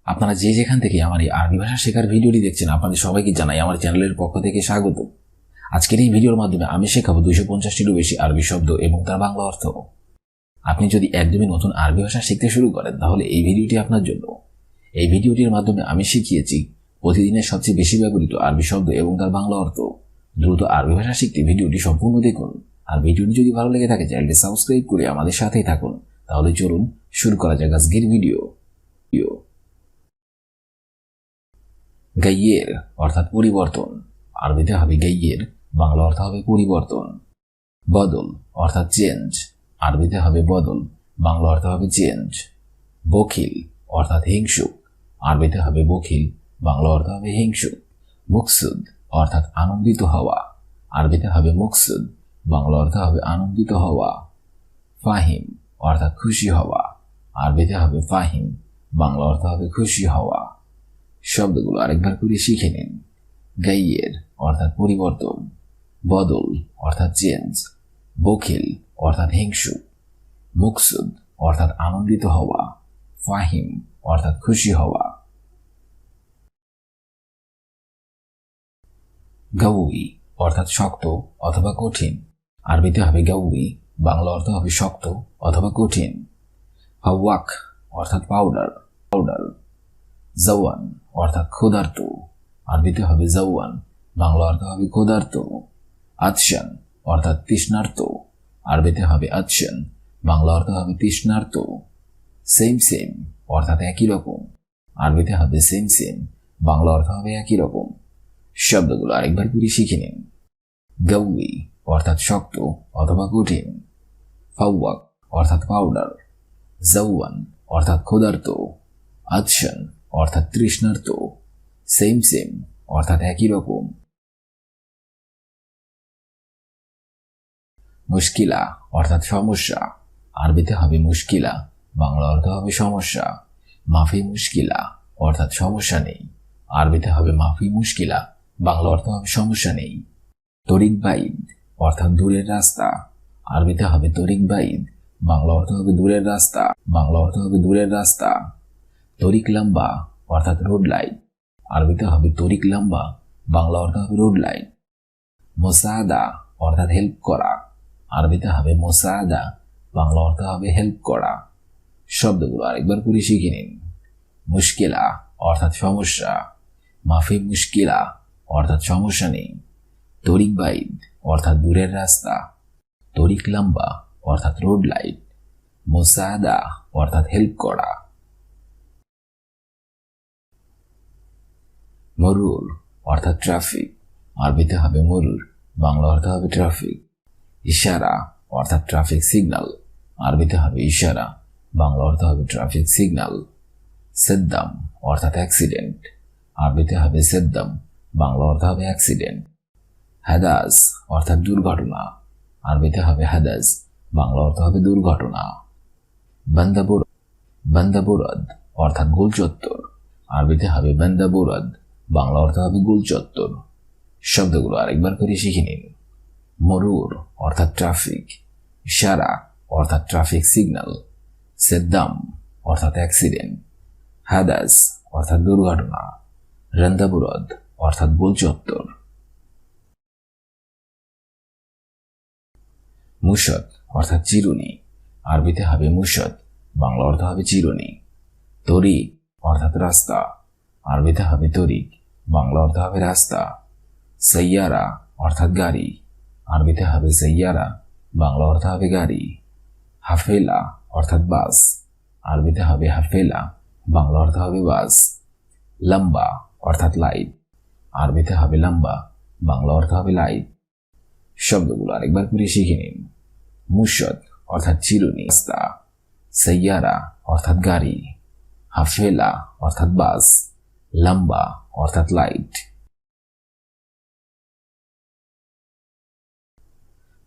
আপনারা যে যেখান থেকে আমার এই আরবি ভাষা শেখার ভিডিওটি দেখছেন আপনাদের সবাইকে জানাই আমার চ্যানেলের পক্ষ থেকে স্বাগত। আজকের এই ভিডিওর মাধ্যমে আমি শেখাবো 250টিরও বেশি আরবি শব্দ এবং তার বাংলা অর্থ। আপনি যদি একদমই নতুন আরবি ভাষা শিখতে শুরু করেন তাহলে এই ভিডিওটি আপনার জন্য। এই ভিডিওটির মাধ্যমে আমি শিখিয়েছি প্রতিদিনের সবচেয়ে বেশি ব্যবহৃত আরবি শব্দ এবং তার বাংলা অর্থ। দ্রুত আরবি ভাষা শিখতে ভিডিওটি সম্পূর্ণ দেখুন। আর ভিডিওটি যদি ভালো লেগে থাকে চ্যানেলটি সাবস্ক্রাইব করে আমাদের সাথেই থাকুন। তাহলে চলুন শুরু করা যাক আজকের ভিডিও। গাইয়ের অর্থাৎ পরিবর্তন, আরবিতে হবে গাইয়ের, বাংলা অর্থ হবে পরিবর্তন। বদল অর্থাৎ চেঞ্জ, আরবিতে হবে বদল, বাংলা অর্থ হবে চেঞ্জ। বখিল অর্থাৎ হিংসুক, আরবিতে হবে বখিল, বাংলা অর্থ হবে হিংসুক। মুকসুদ অর্থাৎ আনন্দিত হওয়া, আরবিতে হবে মুকসুদ, বাংলা অর্থ হবে আনন্দিত হওয়া। ফাহিম অর্থাৎ খুশি হওয়া, আরবিতে হবে ফাহিম, বাংলা অর্থ হবে খুশি হওয়া। শব্দগুলো আরেকবার করে শিখে নিন। গাইয়ের অর্থাৎ পরিবর্তন, বদল অর্থাৎ চেঞ্জ, বখিল অর্থাৎ হিংসুক, মুকসুদ অর্থাৎ আনন্দিত হওয়া, ফাহিম অর্থাৎ খুশি হওয়া। গাউই অর্থাৎ শক্ত অথবা কঠিন, আরবিতে হবে গাউই, বাংলা অর্থ হবে শক্ত অথবা কঠিন। হাওয়াক অর্থাৎ পাউডার, জওয়ান অর্থাৎ ক্ষুধার্ত, আরবিতে হবে জওয়ান, বাংলা অর্থ হবে ক্ষুধার্ত। আতশান অর্থাৎ তৃষ্ণার্ত, আরবিতে হবে আতশান, বাংলা অর্থ হবে তৃষ্ণার্ত। সেম সেম অর্থাৎ একই রকম, আরবিতে হবে সেম সেম, বাংলা অর্থ হবে একই রকম। শব্দগুলো আরেকবার করে শিখে নিন। গাউই অর্থাৎ শক্ত অথবা কঠিন, ফাওয়াক অর্থাৎ পাউডার, জওয়ান অর্থাৎ ক্ষুধার্ত, আতশান অর্থাৎ তৃষ্ণার্ত, সেম সেম অর্থাৎ একই রকম। মুশকিলা অর্থাৎ সমস্যা, আরবিতে হবে মুশকিলা, বাংলা অর্থ হবে সমস্যা। মাফি মুশকিলা অর্থাৎ সমস্যা নেই, আরবিতে হবে মাফি মুশকিলা, বাংলা অর্থ হবে সমস্যা নেই। তরিক বাইদ অর্থাৎ দূরের রাস্তা, আরবিতে হবে তরিক বাইদ, বাংলা অর্থ হবে দূরের রাস্তা, বাংলা অর্থ হবে দূরের রাস্তা। তরিক লম্বা অর্থাৎ রোড লাইট, আরবিতে হবে তরিক লম্বা, বাংলা অর্থ হবে রোড লাইট। মোসাদা অর্থাৎ হেল্প করা, আরবিতে হবে মোসাদা, বাংলা অর্থ হবে হেল্প করা। শব্দগুলো আরেকবার করে শিখে নিন। মুশকিলা অর্থাৎ সমস্যা, মাফি মুশকিলা অর্থাৎ সমস্যা নেই, তরিক বাইদ অর্থাৎ দূরের রাস্তা, তরিক লম্বা অর্থাৎ রোড লাইট, মোসাদা অর্থাৎ হেল্প করা। মরুর অর্থাৎ ট্রাফিক, আরবিতে হবে মরুর, বাংলা অর্থ হবে ট্রাফিক। ইশারা অর্থাৎ ট্রাফিক সিগন্যাল, আরবিতে হবে ইশারা, বাংলা অর্থ হবে ট্রাফিক সিগন্যাল। সেদ্দাম অর্থাৎ অ্যাক্সিডেন্ট, আরবিতে হবে সেদ্দাম, বাংলা অর্থ হবে অ্যাক্সিডেন্ট। হাদাস অর্থাৎ দুর্ঘটনা, আরবিতে হবে হাদাস, বাংলা অর্থ হবে দুর্ঘটনা। বান্দাবুরাদ অর্থাৎ গোল চত্বর, আরবিতে হবে বান্দাবুরাদ, বাংলা অর্থ হবে গোল চত্বর। শব্দগুলো আরেকবার করে শিখে নিন। মরুর অর্থাৎ ট্রাফিক, ইশারা অর্থাৎ ট্রাফিক সিগন্যাল, সেদ্দাম অর্থাৎ অ্যাক্সিডেন্ট, হাদাস অর্থাৎ দুর্ঘটনা, বান্দাবুরাদ অর্থাৎ গোল চত্বর। মুশত অর্থাৎ চিরুনি, আরবিতে হবে মুশত, বাংলা অর্থ হবে চিরুনি। তরিক অর্থাৎ রাস্তা, আরবিতে হবে তরিক, বাংলা অর্থ হবে রাস্তা। সাইয়ারা অর্থাৎ গাড়ি, আরবিতে হবে সাইয়ারা, বাংলা অর্থ হবে গাড়ি। হাফেলা অর্থাৎ বাস, আরবিতে হবে হাফেলা, বাংলা অর্থ হবে বাস। লম্বা অর্থাৎ লাইট, আরবিতে হবে লম্বা, বাংলা অর্থ হবে লাইট। শব্দগুলো আরেকবার করে শিখে নিন। মুশত অর্থাৎ চিরুনি, রাস্তা, সাইয়ারা অর্থাৎ গাড়ি, হাফেলা অর্থাৎ বাস, লম্বা অর্থাৎ লাইট।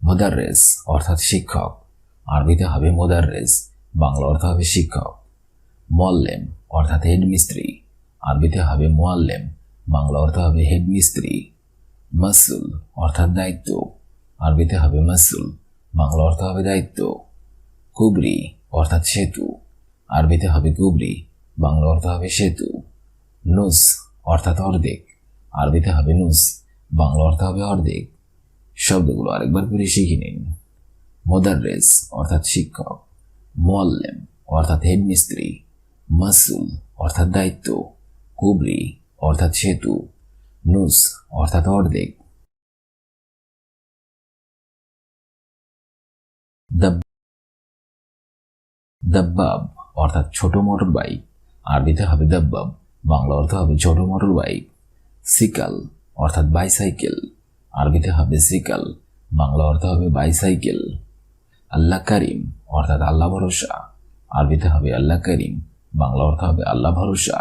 মুদাররেস অর্থাৎ শিক্ষক, আরবিতে হবে মুদাররেস, বাংলা অর্থ হবে শিক্ষক। মুআল্লিম অর্থাৎ হেডমিস্ত্রি, আরবিতে হবে মুআল্লিম, বাংলা অর্থ হবে হেডমিস্ত্রি। মাসুল অর্থাৎ দায়িত্ব, আরবিতে হবে মাসুল, বাংলা অর্থ হবে দায়িত্ব। কুবরি অর্থাৎ সেতু, আরবিতে হবে কুবরি, বাংলা অর্থ হবে সেতু। নুস অর্থাৎ অর্ধেক, আরবিতে হবে নুস, বাংলা অর্থ হবে অর্ধেক। শব্দগুলো আরেকবার করে শিখে নিন। মোদাররেস অর্থাৎ শিক্ষক, মুআল্লিম অর্থাৎ হেডমিস্ত্রি, মাসুল অর্থাৎ দায়িত্ব, কুবরি অর্থাৎ সেতু, নুস অর্থাৎ অর্ধেক। দাব্বাব অর্থাৎ ছোট মোটর বাইক, আরবিতে হবে দাব্বাব, বাংলা অর্থ হবে ছোট মোটর বাইক। সিকাল অর্থাৎ বাইসাইকেল, আরবিতে হবে সিকাল, বাংলা অর্থ হবে বাইসাইকেল। আল্লাহ করিম অর্থাৎ আল্লাহ ভরসা, আরবিতে হবে আল্লাহ করিম, বাংলা অর্থ হবে আল্লাহ ভরসা।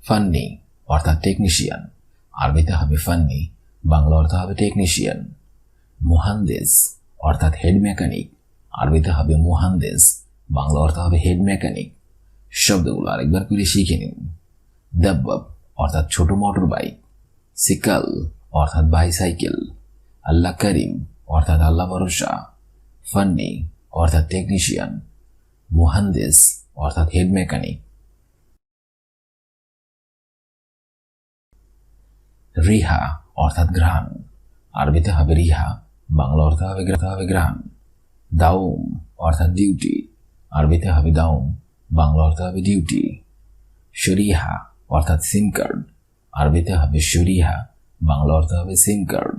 ফান্নি অর্থাৎ টেকনিশিয়ান, আরবিতে হবে ফান্নি, বাংলা অর্থ হবে টেকনিশিয়ান। মুহান্দিস অর্থাৎ হেড মেকানিক, আরবিতে হবে মুহান্দিস, বাংলা অর্থ হবে হেড মেকানিক। শব্দগুলো আরেকবার করে শিখে নিন। দাব্বাব অর্থাৎ ছোট মোটর বাইক, সিকাল অর্থাৎ বাইসাইকেল, আল্লাহ করিম অর্থাৎ আল্লাহ ভরসা, ফান্নি অর্থাৎ টেকনিশিয়ান, মুহান্দিস অর্থাৎ হেড মেকানিক। রিহা অর্থাৎ ঘ্রাণ, আরবিতে হবে রিহা, বাংলা অর্থ হবে ঘ্রাণ। দাউম অর্থাৎ ডিউটি, আরবিতে হবে দাউম, বাংলা অর্থ হবে ডিউটি। শরিহা অর্থাৎ সিম কার্ড, আরবিতে হবে শরিহা, বাংলা অর্থ হবে সিম কার্ড।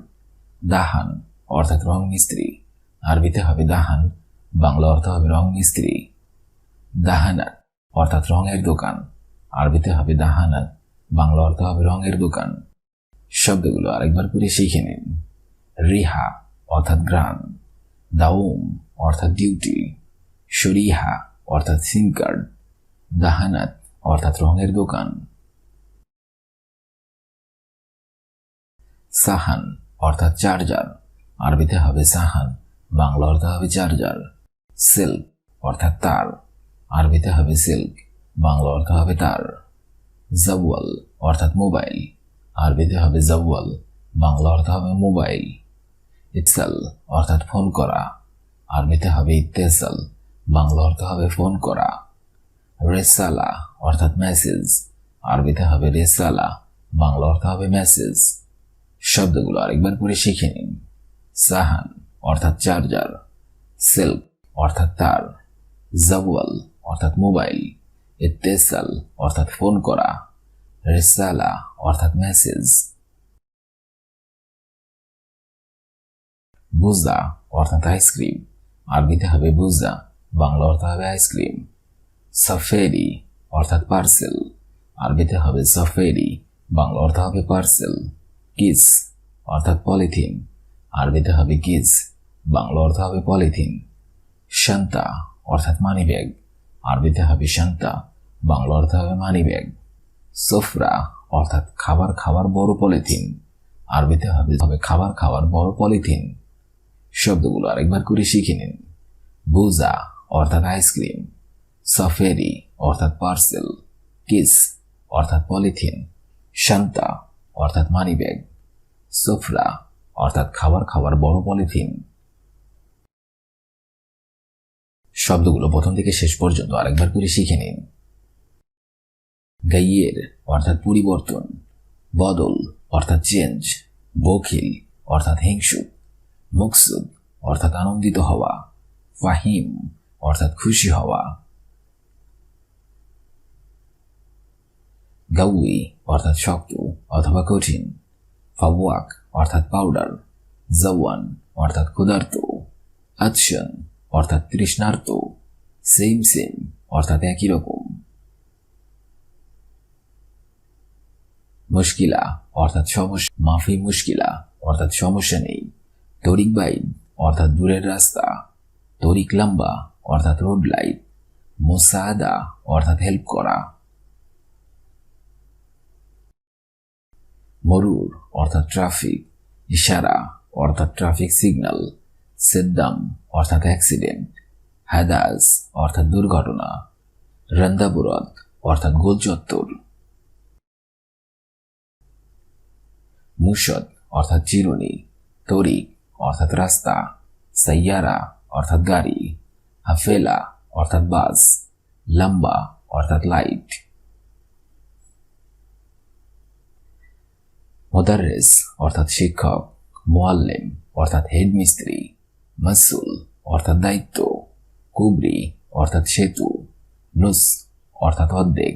দাহান অর্থাৎ রং মিস্ত্রি, আরবিতে হবে দাহান, বাংলা অর্থ হবে রং মিস্ত্রি। দাহানাত অর্থাৎ রঙের দোকান, আরবিতে হবে দাহানাত, বাংলা অর্থ হবে রঙের দোকান। শব্দগুলো আরেকবার করে শিখে নিন। রিহা অর্থাৎ ঘ্রাণ, দাউম অর্থাৎ ডিউটি, শরিহা অর্থাৎ সিম কার্ড, দাহানাত অর্থাৎ রঙের দোকান। সাহান অর্থাৎ চার্জার, আরবিতে হবে সাহান, বাংলা অর্থ হবে চার্জার। সিল্ক অর্থাৎ তার, আরবিতে হবে সিল্ক, বাংলা অর্থ হবে তার। জাওয়াল অর্থাৎ মোবাইল, আরবিতে হবে জাওয়াল, বাংলা অর্থ হবে মোবাইল। ইতসাল অর্থাৎ ফোন করা, আরবিতে হবে ইত্তেসাল, বাংলা অর্থ হবে ফোন করা। রেসালা অর্থাৎ মেসেজ, আরবিতে হবে রেসালা, বাংলা অর্থ হবে মেসেজ। শব্দগুলো আরেকবার করে শিখে নিন। সাহান অর্থাৎ চার্জার, সিল্ক অর্থাৎ তার, জাওয়াল অর্থাৎ মোবাইল, ইত্তেসাল অর্থাৎ ফোন করা, রেসালা অর্থাৎ মেসেজ। বুজা অর্থাৎ আইসক্রিম, আরবিতে হবে বুজা, বাংলা অর্থ হবে আইসক্রিম। সাফেরি অর্থাৎ পার্সেল, আরবিতে হবে সাফেরি, বাংলা অর্থ হবে পার্সেল। কিস অর্থাৎ পলিথিন, আরবিতে হবে কিস, বাংলা অর্থ হবে পলিথিন। শান্তা অর্থাৎ মানি ব্যাগ, আরবিতে হবে শান্তা, বাংলা অর্থ হবে মানি ব্যাগ। সোফরা অর্থাৎ খাবার খাওয়ার বড় পলিথিন, আরবিতে হবে খাবার খাওয়ার বড় পলিথিন। শব্দগুলো আরেকবার করে শিখে নিন। বুজা অর্থাৎ আইসক্রিম, সাফেরি অর্থাৎ পার্সেল, কিস অর্থাৎ পলিথিন, শান্তা অর্থাৎ মানি ব্যাগ, সোফরা অর্থাৎ খাবার খাওয়ার বড় পলিথিন। শব্দগুলো প্রথম থেকে শেষ পর্যন্ত আরেকবার করে শিখে নিন। গাইয়ের অর্থাৎ পরিবর্তন, বদল অর্থাৎ চেঞ্জ, বখিল অর্থাৎ হিংসুক, মুকসুদ অর্থাৎ আনন্দিত হওয়া, ফাহিম অর্থাৎ খুশি হওয়া। গাউই অর্থাৎ শক্ত অথবা কঠিন, ফাওয়াক অর্থাৎ পাউডার, জওয়ান অর্থাৎ ক্ষুধার্ত, আতশান অর্থাৎ তৃষ্ণার্ত, সেম সেম অর্থাৎ একই রকম। মুশকিলা অর্থাৎ সমস্যা, মাফি মুশকিলা অর্থাৎ সমস্যা নেই। তরিক বাইদ অর্থাৎ দূরের রাস্তা, তরিক লম্বা অর্থাৎ রোড লাইট, মুসাদা অর্থাৎ হেল্প করা। মরুর অর্থাৎ ট্রাফিক, ইশারা অর্থাৎ ট্রাফিক সিগন্যাল, সিদ্দাম অর্থাৎ অ্যাক্সিডেন্ট, হাদাস অর্থাৎ দুর্ঘটনা, রন্দাবুরত অর্থাৎ গোল চত্বর। মুশদ অর্থাৎ চিরুনি, তরিক অর্থাৎ রাস্তা, সাইয়ারা অর্থাৎ গাড়ি, হাফেলা অর্থাৎ বাস, লম্বা অর্থাৎ লাইট। মুদাররিস অর্থাৎ শিক্ষক, মুআল্লিম অর্থাৎ হেডমিস্ত্রি, মাসউল অর্থাৎ দায়িত্ব, কুবরি অর্থাৎ সেতু, নুস অর্থাৎ অর্ধেক।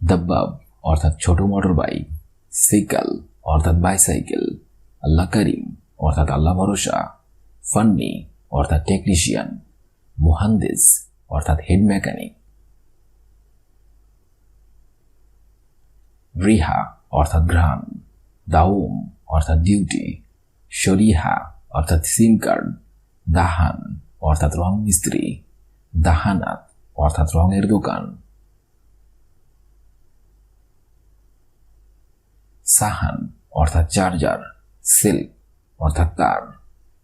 দাব্বাব অর্থাৎ ছোট মোটর বাইক, সাইকেল অর্থাৎ বাইসাইকেল, আল্লাহ করিম অর্থাৎ আল্লাহ ভরসা, ফান্নি অর্থাৎ টেকনিশিয়ান, মুহান্দিস অর্থাৎ হেড মেকানিক। রিহা অর্থাৎ ঘ্রাণ, দাউম অর্থাৎ ডিউটি, শরিহা অর্থাৎ সিম কার্ড, দাহান অর্থাৎ রং মিস্ত্রি, দাহানাত অর্থাৎ রঙের দোকান। সাহান অর্থাৎ চার্জার, সিল্ক অর্থাৎ তার,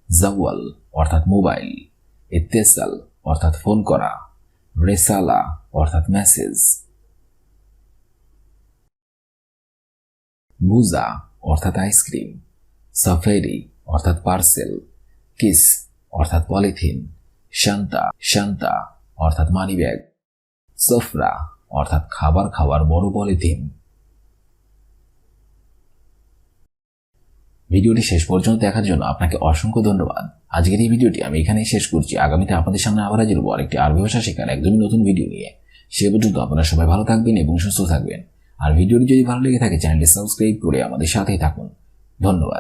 জাওয়াল অর্থাৎ মোবাইল, ইত্তেসাল অর্থাৎ ফোন করা, রেসালা অর্থাৎ মেসেজ। বুজা অর্থাৎ আইসক্রিম, সাফেরি অর্থাৎ পার্সেল, কিস অর্থাৎ পলিথিন, শান্তা শান্তা অর্থাৎ মানিব্যাগ, সফরা অর্থাৎ খাবার খাওয়ার বড় পলিথিন। ভিডিওটি শেষ পর্যন্ত দেখার জন্য আপনাকে অসংখ্য ধন্যবাদ। আজকের এই ভিডিওটি আমি এখানেই শেষ করছি। আগামীতে আপনাদের সামনে আবার হাজির হবো আরেকটি আরবি ভাষা শেখার একদমই নতুন ভিডিও নিয়ে। সে পর্যন্ত আপনারা সবাই ভালো থাকবেন এবং সুস্থ থাকবেন। আর ভিডিওটি যদি ভালো লেগে থাকে চ্যানেলটি সাবস্ক্রাইব করে আমাদের সাথেই থাকুন। ধন্যবাদ।